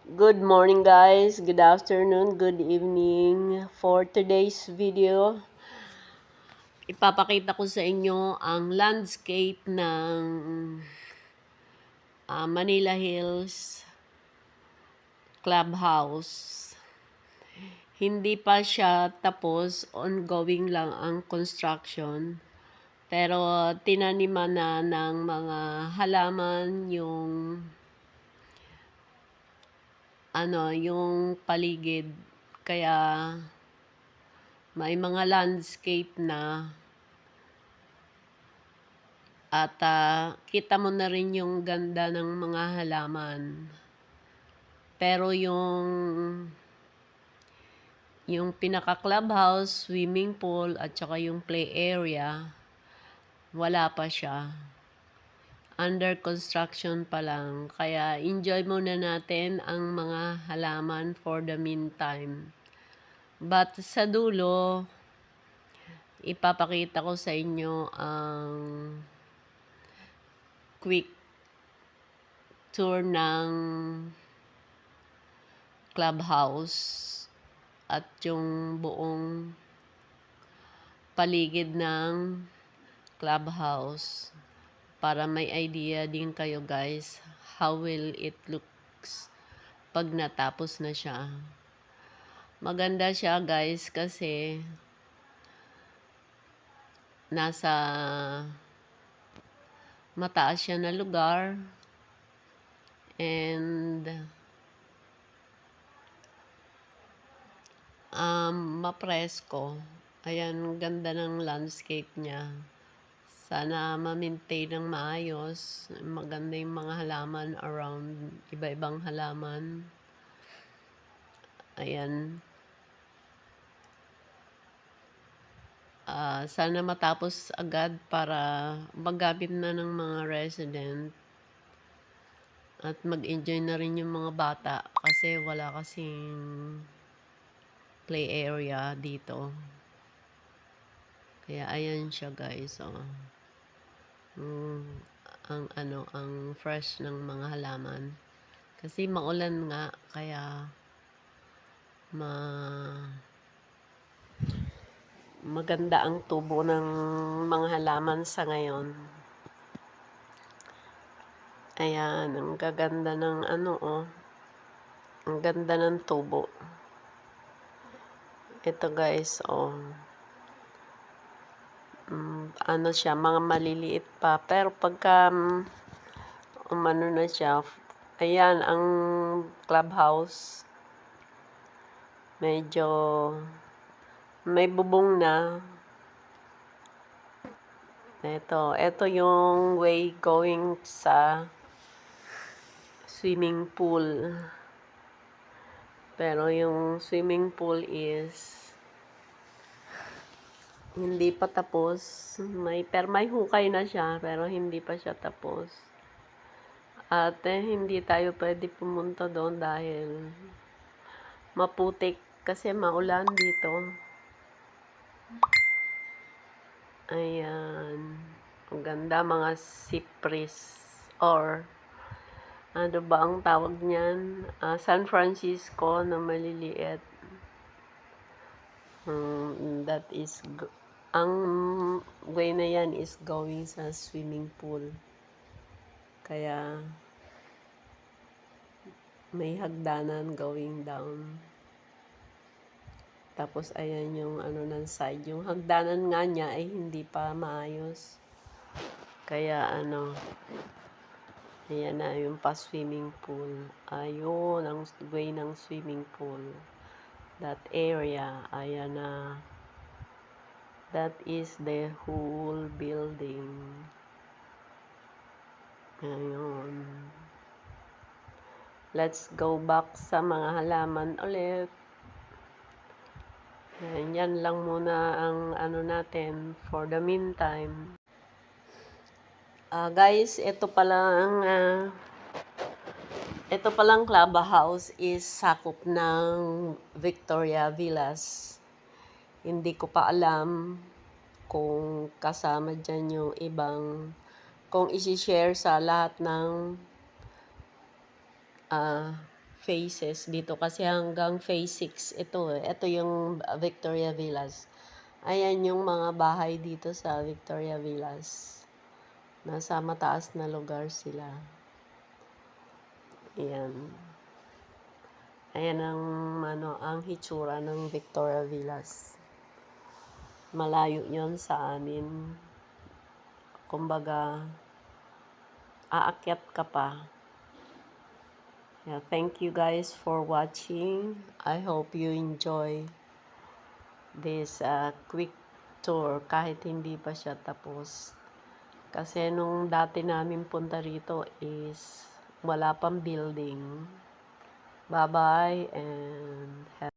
Good morning guys, good afternoon, good evening. For today's video, ipapakita ko sa inyo ang landscape ng Manila Hills Clubhouse. Hindi pa siya tapos, ongoing lang ang construction. Pero tinaniman na ng mga halaman yung paligid. Kaya may mga landscape na at kita mo na rin yung ganda ng mga halaman. Pero yung pinaka-clubhouse, swimming pool at saka yung play area, wala pa siya. Under construction pa lang. Kaya enjoy muna natin ang mga halaman for the meantime. But sa dulo, ipapakita ko sa inyo ang quick tour ng clubhouse at yung buong paligid ng clubhouse para may idea din kayo guys how will it looks pag natapos na siya. Maganda siya guys kasi nasa mataas siya na lugar and mapresko. Ayan, ganda ng landscape niya. Sana ma-maintain ng maayos. Maganda yung mga halaman around, iba-ibang halaman. Ayan. Sana matapos agad para magamit na ng mga resident at mag-enjoy na rin yung mga bata kasi wala kasing play area dito. Kaya ayan siya guys, ang fresh ng mga halaman. Kasi maulan nga kaya maganda ang tubo ng mga halaman sa ngayon. Ayan, ang gaganda ng ang ganda ng tubo. Ito guys, siya, mga maliliit pa. Pero pagka, umano na siya, ayan, ang clubhouse, medyo, may bubong na. Ito yung way going sa swimming pool. Pero yung swimming pool is hindi pa tapos. May hukay na siya, pero hindi pa siya tapos. At hindi tayo pwede pumunta doon dahil maputik kasi maulan dito. Ayan. Ang ganda, mga cypress or ano ba ang tawag niyan? San Francisco na maliliit. That is ang way na yan is going sa swimming pool. Kaya may hagdanan going down. Tapos ayan yung ng side. Yung hagdanan nga niya ay hindi pa maayos. Kaya ayan na yung pa-swimming pool. Ayun ang way ng swimming pool. That area, ayan na. That is the whole building. Ayun. Let's go back sa mga halaman ulit. Yan lang muna ang natin for the meantime. Guys, ito palang clubhouse is sakop ng Victoria Villas. Hindi ko pa alam kung kasama dyan yung ibang, kung isi-share sa lahat ng phases dito kasi hanggang phase 6 ito eh. Ito yung Victoria Villas. Ayan yung mga bahay dito sa Victoria Villas. Nasa mataas na lugar sila. Ayan. Ayan ang hitsura ng Victoria Villas. Malayo yon sa amin. Kumbaga, aakyat ka pa. Yeah, thank you guys for watching. I hope you enjoy this quick tour kahit hindi pa siya tapos. Kasi nung dati namin punta rito is wala pang building. Bye-bye and